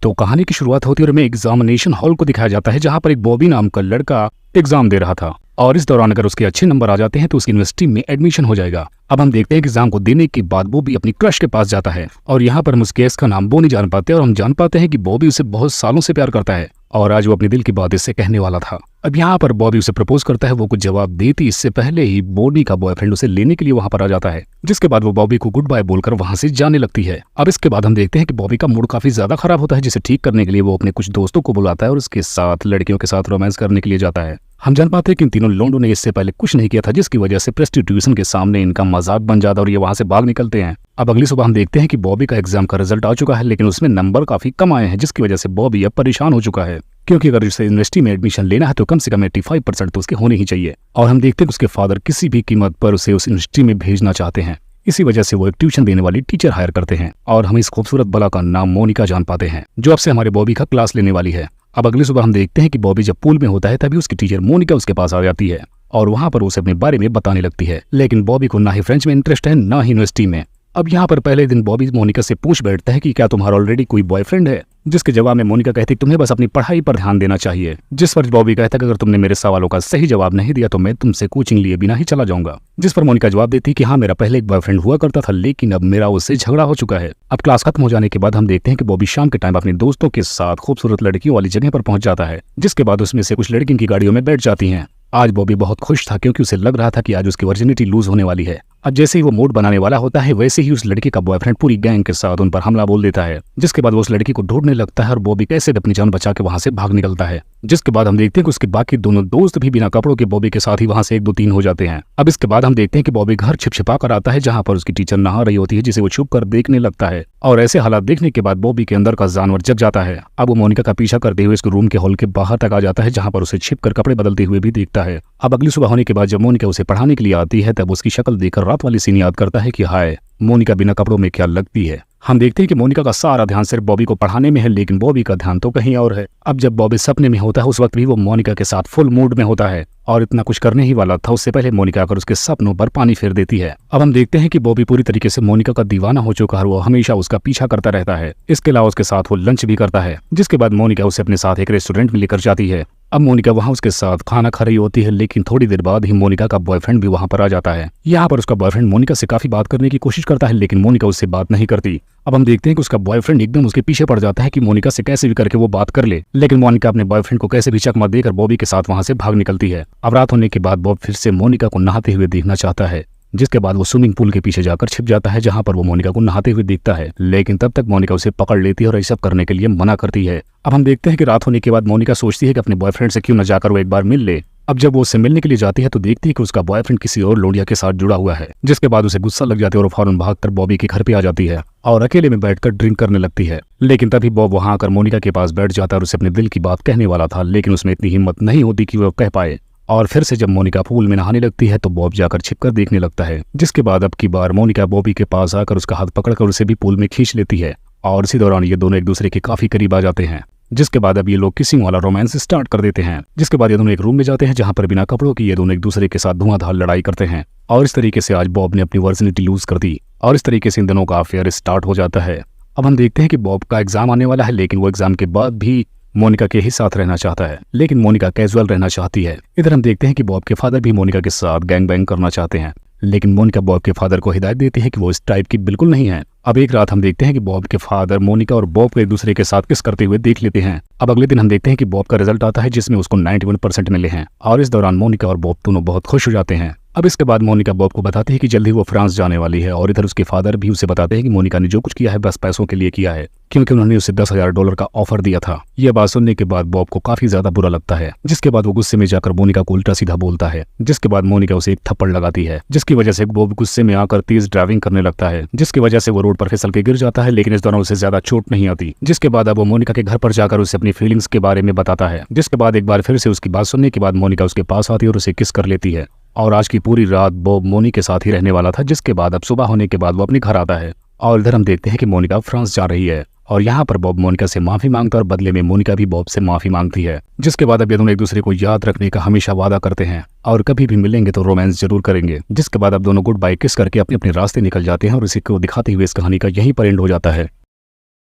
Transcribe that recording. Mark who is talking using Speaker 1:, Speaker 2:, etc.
Speaker 1: तो कहानी की शुरुआत होती है और हमें एग्जामिनेशन हॉल को दिखाया जाता है जहां पर एक बॉबी नाम का लड़का एग्जाम दे रहा था और इस दौरान अगर उसके अच्छे नंबर आ जाते हैं तो उसकी यूनिवर्सिटी में एडमिशन हो जाएगा। अब हम देखते हैं कि एग्जाम को देने के बाद बॉबी अपनी क्रश के पास जाता है और यहाँ पर हम उस केस का नाम वो नहीं जान पाते और हम जान पाते हैं कि बॉबी उसे बहुत सालों से प्यार करता है और आज वो अपने दिल की बात इससे कहने वाला था। अब यहाँ पर बॉबी उसे प्रपोज करता है, वो कुछ जवाब देती इससे पहले ही बॉबी का बॉयफ्रेंड उसे लेने के लिए वहां पर आ जाता है, जिसके बाद वो बॉबी को गुड बाय बोलकर वहां से जाने लगती है। अब इसके बाद हम देखते हैं कि बॉबी का मूड काफी ज्यादा खराब होता है, जिसे ठीक करने के लिए वो अपने कुछ दोस्तों को बुलाता है और उसके साथ लड़कियों के साथ रोमांस करने के लिए जाता है। हम जान पाते हैं कि इन तीनों लोगों ने इससे पहले कुछ नहीं किया था, जिसकी वजह से प्रेस्टिट्यूशन के सामने इनका मजाक बन जाता है और ये वहां से भाग निकलते हैं। अब अगली सुबह हम देखते हैं कि बॉबी का एग्जाम का रिजल्ट आ चुका है, लेकिन उसमें नंबर काफी कम आए हैं, जिसकी वजह से बॉबी अब परेशान हो चुका है, क्योंकि अगर उसे यूनिवर्सिटी में एडमिशन लेना है तो कम से कम 85% तो उसके होने ही चाहिए। और हम देखते हैं कि उसके फादर किसी भी कीमत पर उसे उस यूनिवर्सिटी में भेजना चाहते हैं। इसी वजह से वो एक ट्यूशन देने वाली टीचर हायर करते हैं और हम इस खूबसूरत बला का नाम मोनिका जान पाते हैं, जो अब से हमारे बॉबी का क्लास लेने वाली है। अब अगली सुबह हम देखते हैं कि बॉबी जब पूल में होता है तभी उसकी टीचर मोनिका उसके पास आ जाती है और वहां पर उसे अपने बारे में बताने लगती है, लेकिन बॉबी को ना ही फ्रेंच में इंटरेस्ट है ना ही यूनिवर्सिटी में। अब यहाँ पर पहले दिन बॉबी मोनिका से पूछ बैठता है कि क्या तुम्हारा ऑलरेडी कोई बॉयफ्रेंड है, जिसके जवाब में मोनिका कहती तुम्हें बस अपनी पढ़ाई पर ध्यान देना चाहिए, जिस पर बॉबी कहता कि अगर तुमने मेरे सवालों का सही जवाब नहीं दिया तो मैं तुमसे कोचिंग लिए बिना ही चला जाऊंगा। जिस पर मोनिका जवाब देती कि हाँ मेरा पहले एक बॉयफ्रेंड हुआ करता था, लेकिन अब मेरा उससे झगड़ा हो चुका है। अब क्लास खत्म हो जाने के बाद हम देखते हैं कि बॉबी शाम के टाइम अपने दोस्तों के साथ खूबसूरत लड़कियों वाली जगह पर पहुंच जाता है, जिसके बाद उसमें से कुछ लड़कियों की गाड़ियों में बैठ जाती हैं। आज बॉबी बहुत खुश था क्योंकि उसे लग रहा था कि आज उसकी वर्जिनिटी लूज होने वाली है। अब जैसे ही वो मूड बनाने वाला होता है वैसे ही उस लड़की का बॉयफ्रेंड पूरी गैंग के साथ उन पर हमला बोल देता है, जिसके बाद वो उस लड़की को ढूंढने लगता है और बॉबी कैसे भी अपनी जान बचा के वहां से भाग निकलता है। जिसके बाद हम देखते हैं कि उसके बाकी दोनों दोस्त भी बिना कपड़ों के बॉबी के साथ ही वहां से 1 2 3 हो जाते हैं। अब इसके बाद हम देखते हैं कि बॉबी घर छिपछिपा कर आता है जहां पर उसकी टीचर नहा रही होती है, जिसे वो छुप कर देखने लगता है और ऐसे हालात देखने के बाद बॉबी के अंदर का जानवर जग जाता है। अब वो मोनिका का पीछा करते हुए इसके रूम के हॉल के बाहर तक आ जाता है, जहां पर उसे छिप कर कपड़े बदलते हुए भी देखता है। अब अगली सुबह होने के बाद जब मोनिका उसे पढ़ाने के लिए आती है तब उसकी शक्ल देखकर रात वाली सीन याद करता है कि हाय मोनिका बिना कपड़ों में क्या लगती है। हम देखते हैं कि मोनिका का सारा ध्यान सिर्फ बॉबी को पढ़ाने में है, लेकिन बॉबी का ध्यान तो कहीं और है। अब जब बॉबी सपने में होता है उस वक्त भी वो मोनिका के साथ फुल मूड में होता है और इतना कुछ करने ही वाला था, उससे पहले मोनिका आकर उसके सपनों पर पानी फेर देती है। अब हम देखते हैं कि बॉबी पूरी तरीके से मोनिका का दीवाना हो चुका है, वो हमेशा उसका पीछा करता रहता है। इसके अलावा उसके साथ वो लंच भी करता है, जिसके बाद मोनिका उसे अपने साथ एक रेस्टोरेंट में लेकर जाती है। अब मोनिका वहां उसके साथ खाना खा रही होती है, लेकिन थोड़ी देर बाद ही मोनिका का बॉयफ्रेंड भी वहां पर आ जाता है। यहाँ पर उसका बॉयफ्रेंड मोनिका से काफी बात करने की कोशिश करता है, लेकिन मोनिका उससे बात नहीं करती। अब हम देखते हैं कि उसका बॉयफ्रेंड एकदम उसके पीछे पड़ जाता है कि मोनिका से कैसे भी करके वो बात कर ले, लेकिन मोनिका अपने बॉयफ्रेंड को कैसे भी चकमा देकर बॉबी के साथ वहां से भाग निकलती है। अब रात होने के बाद बॉब फिर से मोनिका को नहाते हुए देखना चाहता है, जिसके बाद वो स्विमिंग पूल के पीछे जाकर छिप जाता है जहां पर वो मोनिका को नहाते हुए देखता है, लेकिन तब तक मोनिका उसे पकड़ लेती है और ये सब करने के लिए मना करती है। अब हम देखते हैं कि रात होने के बाद मोनिका सोचती है कि अपने बॉयफ्रेंड से क्यों न जाकर वो एक बार मिल ले। अब जब वो उससे मिलने के लिए जाती है तो देखती है कि उसका बॉयफ्रेंड किसी और लोडिया के साथ जुड़ा हुआ है, जिसके बाद उसे गुस्सा लग जाती है और फौरन भागकर बॉबी के घर पे आ जाती है और अकेले में बैठकर ड्रिंक करने लगती है। लेकिन तभी बॉब वहां आकर मोनिका के पास बैठ जाता है और उसे अपने दिल की बात कहने वाला था, लेकिन उसमें इतनी हिम्मत नहीं होती कि वो कह पाए। और फिर से जब मोनिका पूल में नहाने लगती है तो बॉब जाकर छिपकर देखने लगता है, जिसके बाद अब की बार मोनिका बॉबी के पास आकर उसका हाथ पकड़कर उसे भी पूल में खींच लेती है और इसी दौरान ये दोनों एक दूसरे के काफी करीब आ जाते हैं। जिसके बाद अब ये लोग किसिंग वाला रोमांस स्टार्ट कर देते हैं, जिसके बाद ये दोनों एक रूम में जाते हैं जहां पर बिना कपड़ों की ये दोनों एक दूसरे के साथ धुआंधार लड़ाई करते हैं और इस तरीके से आज बॉब ने अपनी वर्जिनिटी लूज कर दी और इस तरीके से इन दोनों का अफेयर स्टार्ट हो जाता है। अब हम देखते हैं कि बॉब का एग्जाम आने वाला है, लेकिन वो एग्जाम के बाद भी मोनिका के ही साथ रहना चाहता है, लेकिन मोनिका कैजुअल रहना चाहती है। इधर हम देखते हैं कि बॉब के फादर भी मोनिका के साथ गैंग बैंग करना चाहते हैं, लेकिन मोनिका बॉब के फादर को हिदायत देती है कि वो इस टाइप की बिल्कुल नहीं है। अब एक रात हम देखते हैं कि बॉब के फादर मोनिका और बॉब को एक दूसरे के साथ किस करते हुए देख लेते हैं। अब अगले दिन हम देखते हैं कि बॉब का रिजल्ट आता है जिसमें उसको 91% मिले हैं और इस दौरान मोनिका और बॉब दोनों बहुत खुश हो जाते हैं। अब इसके बाद मोनिका बॉब को बताती है कि जल्दी वो फ्रांस जाने वाली है और इधर उसके फादर भी उसे बताते हैं कि मोनिका ने जो कुछ किया है बस पैसों के लिए किया है, क्योंकि उन्होंने उसे $10,000 का ऑफर दिया था। यह बात सुनने के बाद बॉब को काफी ज्यादा बुरा लगता है, जिसके बाद वो गुस्से में जाकर मोनिका को उल्टा सीधा बोलता है, जिसके बाद मोनिका उसे एक थप्पड़ लगाती है, जिसकी वजह से बॉब गुस्से में आकर तेज ड्राइविंग करने लगता है, जिसकी वजह से वो रोड पर फिसल के गिर जाता है, लेकिन इस दौरान उसे ज्यादा चोट नहीं आती। जिसके बाद अब वो मोनिका के घर पर जाकर उसे अपनी फीलिंग्स के बारे में बताता है, जिसके बाद एक बार फिर से उसकी बात सुनने के बाद मोनिका उसके पास आती है और उसे किस कर लेती है और आज की पूरी रात बॉब मोनी के साथ ही रहने वाला था। जिसके बाद अब सुबह होने के बाद वो अपने घर आता है और इधर हम देखते हैं कि मोनिका फ्रांस जा रही है और यहाँ पर बॉब मोनिका से माफी मांगता है और बदले में मोनिका भी बॉब से माफी मांगती है। जिसके बाद अब ये दोनों एक दूसरे को याद रखने का हमेशा वादा करते हैं और कभी भी मिलेंगे तो रोमांस जरूर करेंगे। जिसके बाद अब दोनों गुड बाय किस करके अपने अपने रास्ते निकल जाते हैं और इसी को दिखाते हुए इस कहानी का यहीं पर एंड हो जाता है।